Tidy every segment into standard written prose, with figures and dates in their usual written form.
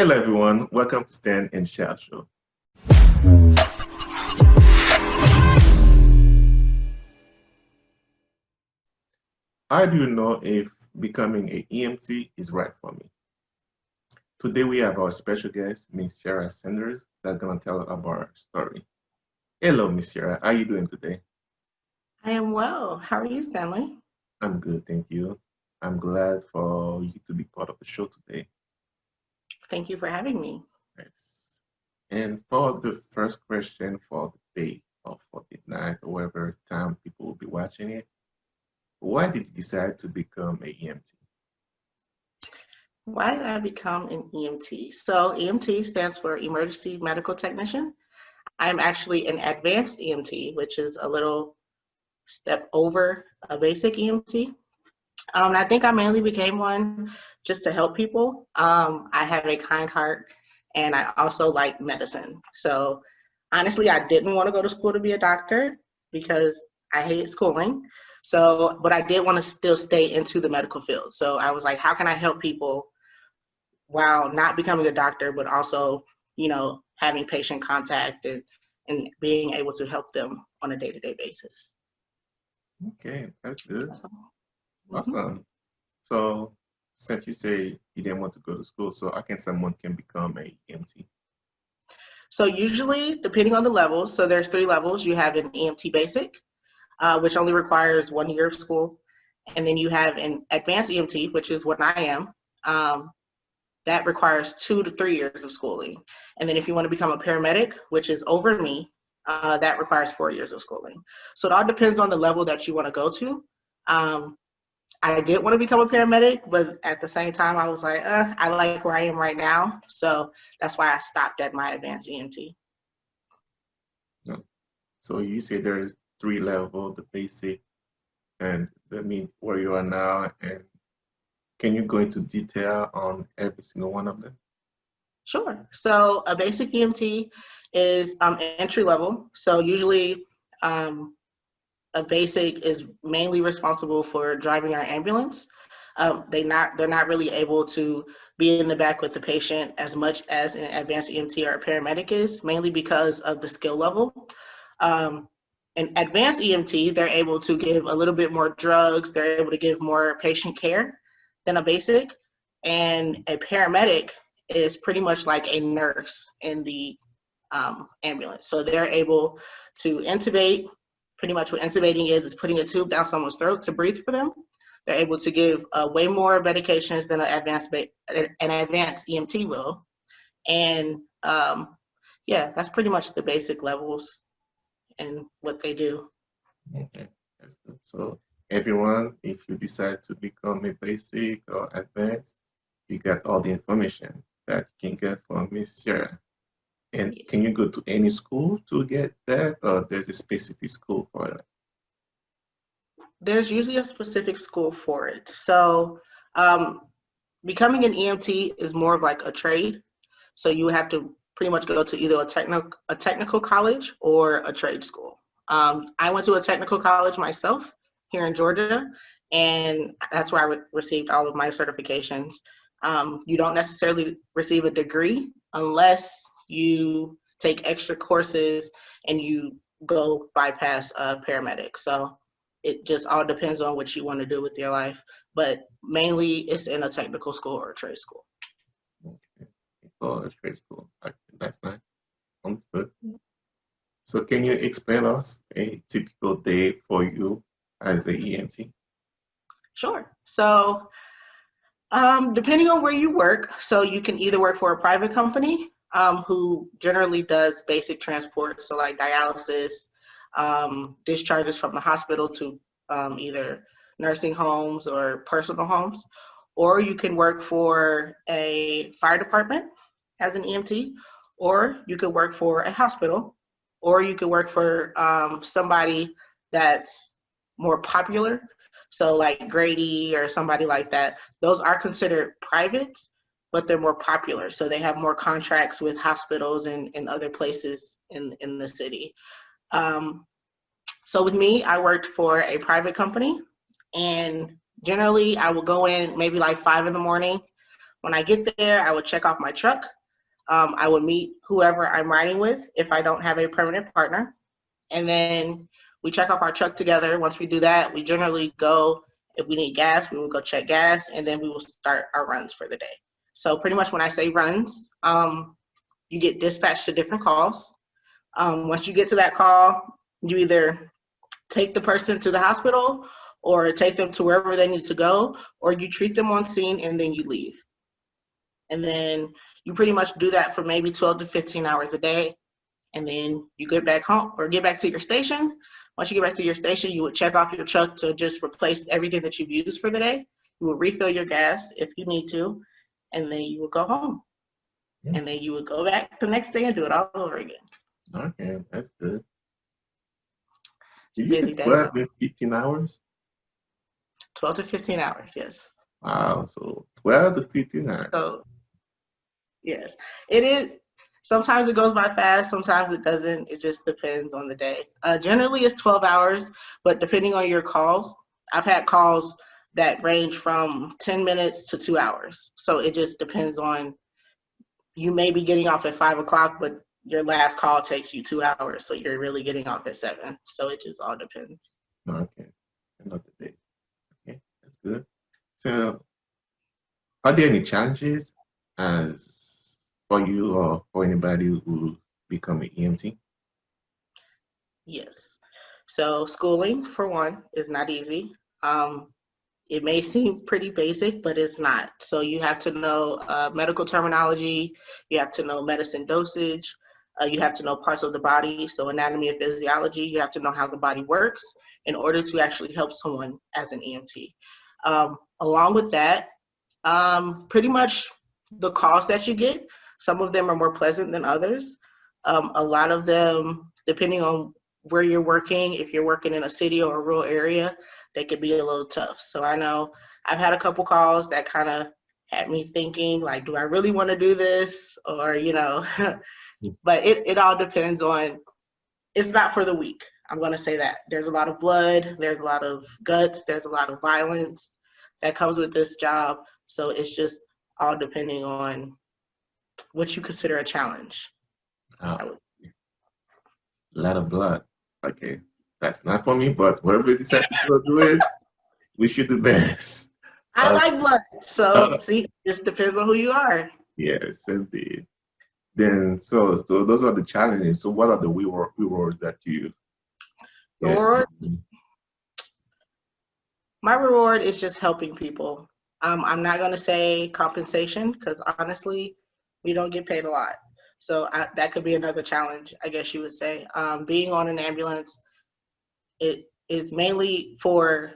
Hello, everyone. Welcome to Stand and Shout Show. How do you know if becoming a EMT is right for me? Today, we have our special guest, Miss Sarah Sanders, that's going to tell about our story. Hello, Miss Sarah. How are you doing today? I am well. How are you, Stanley? I'm good, thank you. I'm glad for you to be part of the show today. Thank you for having me. Yes. And for the first question for the day or for the night, or whatever time people will be watching it, why did you decide to become a EMT? Why did I become an EMT? So, EMT stands for Emergency Medical Technician. I'm actually an advanced EMT, which is a little step over a basic EMT. I think I mainly became one just to help people. I have a kind heart and I also like medicine. So, honestly, I didn't want to go to school to be a doctor because I hate schooling. So, but I did want to still stay into the medical field. So, I was like, how can I help people while not becoming a doctor, but also, having patient contact and being able to help them on a day-to-day basis. Okay, that's good. Mm-hmm. Awesome. So, since you say you didn't want to go to school, so how can someone can become a EMT? So usually, depending on the levels, so there's 3 levels. You have an EMT basic, which only requires 1 year of school. And then you have an advanced EMT, which is what I am. Um, that requires 2 to 3 years of schooling. And then if you want to become a paramedic, which is over me, that requires 4 years of schooling. So it all depends on the level that you want to go to. Um, I did want to become a paramedic, but at the same time, I was like, I like where I am right now. So that's why I stopped at my advanced EMT. No. So you say there is 3 level, the basic, and the mean where you are now, and can you go into detail on every single one of them? Sure. So a basic EMT is entry level. So usually um, a basic is mainly responsible for driving our ambulance. They're not really able to be in the back with the patient as much as an advanced EMT or a paramedic is, mainly because of the skill level. Um, an advanced EMT, they're able to give a little bit more drugs. They're able to give more patient care than a basic. And a paramedic is pretty much like a nurse in the ambulance. So they're able to intubate. Pretty much what intubating is putting a tube down someone's throat to breathe for them. They're able to give way more medications than an advanced EMT will. And yeah, that's pretty much the basic levels and what they do. Okay, that's good. So everyone, if you decide to become a basic or advanced, you got all the information that you can get from Miss Sarah. And can you go to any school to get that, or there's a specific school for that? There's usually a specific school for it. So um, becoming an EMT is more of like a trade. So you have to pretty much go to either a technical college or a trade school. I went to a technical college myself here in Georgia, and that's where I received all of my certifications. You don't necessarily receive a degree unless you take extra courses and you go bypass paramedic. So it just all depends on what you want to do with your life. But mainly it's in a technical school or a trade school. Okay. Oh, that's great school. Okay, that's nice. Understood. So can you explain us a typical day for you as a EMT? Sure. So depending on where you work, so you can either work for a private company who generally does basic transport, so like dialysis, discharges from the hospital to either nursing homes or personal homes, or you can work for a fire department as an EMT, or you could work for a hospital, or you could work for somebody that's more popular. So like Grady or somebody like that, those are considered private, but they're more popular. So they have more contracts with hospitals and other places in the city. Um, so with me, I worked for a private company, and generally I will go in maybe like 5 in the morning, When I get there, I would check off my truck. I would meet whoever I'm riding with if I don't have a permanent partner. And then we check off our truck together. Once we do that, we generally go, if we need gas, we will go check gas, and then we will start our runs for the day. So pretty much when I say runs, you get dispatched to different calls. Once you get to that call, you either take the person to the hospital or take them to wherever they need to go, or you treat them on scene and then you leave. And then you pretty much do that for maybe 12 to 15 hours a day. And then you get back home or get back to your station. Once you get back to your station, you would check off your truck to just replace everything that you've used for the day. You would refill your gas if you need to, and then you would go home. Yeah. And then you would go back the next day and do it all over again. Okay, that's good. It's Did a you busy get day. 12 and 15 hours? 12 to 15 hours, yes. Wow, so 12 to 15 hours. So, yes, it is. Sometimes it goes by fast, sometimes it doesn't. It just depends on the day. Generally, it's 12 hours, but depending on your calls, I've had calls that range from 10 minutes to 2 hours. So it just depends on, you may be getting off at 5 o'clock, but your last call takes you 2 hours. So you're really getting off at 7. So it just all depends. Okay, another day. Okay, that's good. So, are there any challenges as for you or for anybody who become an EMT? Yes. So schooling, for one, is not easy. It may seem pretty basic, but it's not. So you have to know medical terminology, you have to know medicine dosage, you have to know parts of the body, so anatomy and physiology, you have to know how the body works in order to actually help someone as an EMT. Along with that, pretty much the calls that you get, some of them are more pleasant than others. A lot of them, depending on where you're working, if you're working in a city or a rural area, they could be a little tough. So I know I've had a couple calls that kind of had me thinking, like, do I really want to do this? Or, but it all depends on, it's not for the weak. I'm going to say that. There's a lot of blood, there's a lot of guts, there's a lot of violence that comes with this job. So it's just all depending on what you consider a challenge. A lot of blood. Okay, that's not for me, but whoever decides to go do it, we should do best. I like blood. So see, just depends on who you are. Yes, indeed. Then, so those are the challenges. So what are the rewards that you get? Rewards? My reward is just helping people. I'm not going to say compensation because honestly, we don't get paid a lot. So that could be another challenge, I guess you would say. Being on an ambulance, it is mainly for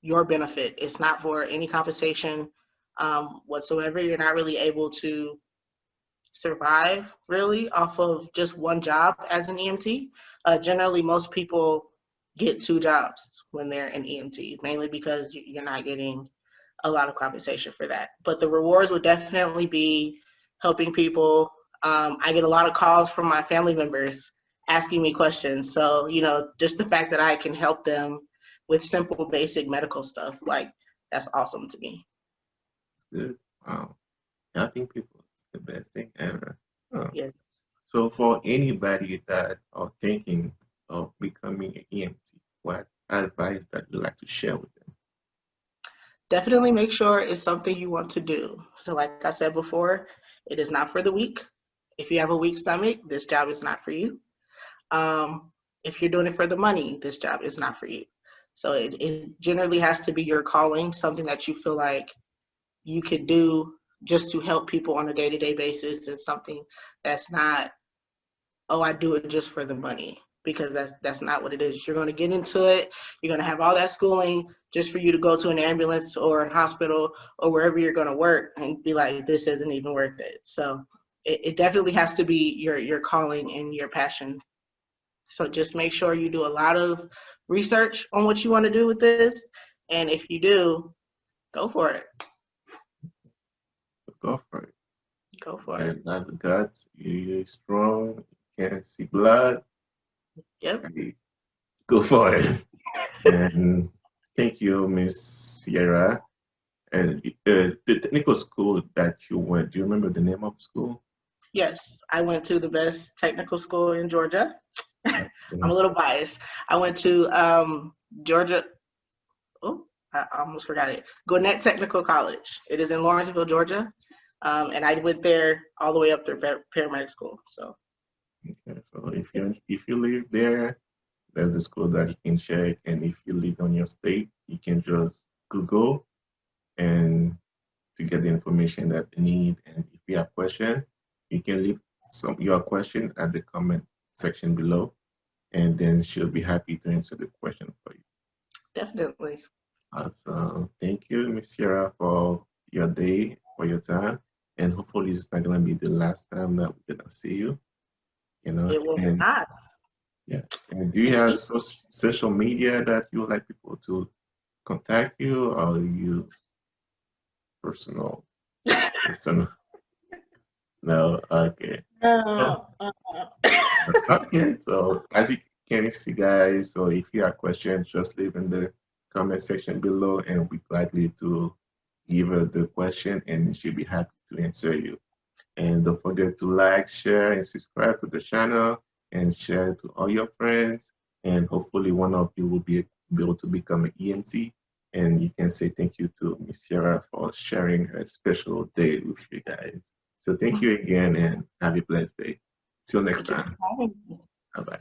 your benefit. It's not for any compensation whatsoever. You're not really able to survive really off of just one job as an EMT. Generally, most people get 2 jobs when they're an EMT, mainly because you're not getting a lot of compensation for that. But the rewards would definitely be helping people. I get a lot of calls from my family members asking me questions. So, just the fact that I can help them with simple, basic medical stuff, like, that's awesome to me. It's good. Wow. Helping people is the best thing ever. Oh. Yes. So for anybody that are thinking of becoming an EMT, what advice that you'd like to share with them? Definitely make sure it's something you want to do. So like I said before, it is not for the weak. If you have a weak stomach, this job is not for you. If you're doing it for the money, this job is not for you. So it generally has to be your calling, something that you feel like you could do just to help people on a day-to-day basis, and something that's not, oh, I do it just for the money, because that's not what it is. You're going to get into it. You're going to have all that schooling just for you to go to an ambulance or a hospital or wherever you're going to work and be like, this isn't even worth it. So it definitely has to be your calling and your passion. So just make sure you do a lot of research on what you want to do with this. And if you do, go for it. Go for it. Go for it. And have the guts. You're strong. You can't see blood. Yep. Go for it. And thank you, Miss Sierra. And the technical school that you went, do you remember the name of the school? Yes, I went to the best technical school in Georgia. I'm Yeah. a little biased. I went to Georgia. Oh, I almost forgot it. Gwinnett Technical College. It is in Lawrenceville, Georgia, and I went there all the way up through paramedic school. So Okay, so if you live there, that's the school that you can check. And if you live on your state, you can just Google and to get the information that you need. And if you have questions, you can leave your question at the comment section below, and then she'll be happy to answer the question for you. definitely. So thank you, Miss Sierra, for your day, for your time, and hopefully it's not gonna be the last time that we're gonna see you. It will And not. yeah, and do you have social media that you would like people to contact you, or you personal? Personal? No, okay. Oh, Uh, uh, okay, so as you can see, guys, so if you have questions, just leave in the comment section below, and we'll be gladly to give her the question, and she'll be happy to answer you. And don't forget to like, share, and subscribe to the channel, and share to all your friends. And hopefully, one of you will be able to become an EMT. And you can say thank you to Miss Sierra for sharing her special day with you guys. So thank you again, and have a blessed day. Till next Thank you time. for having me. Bye bye.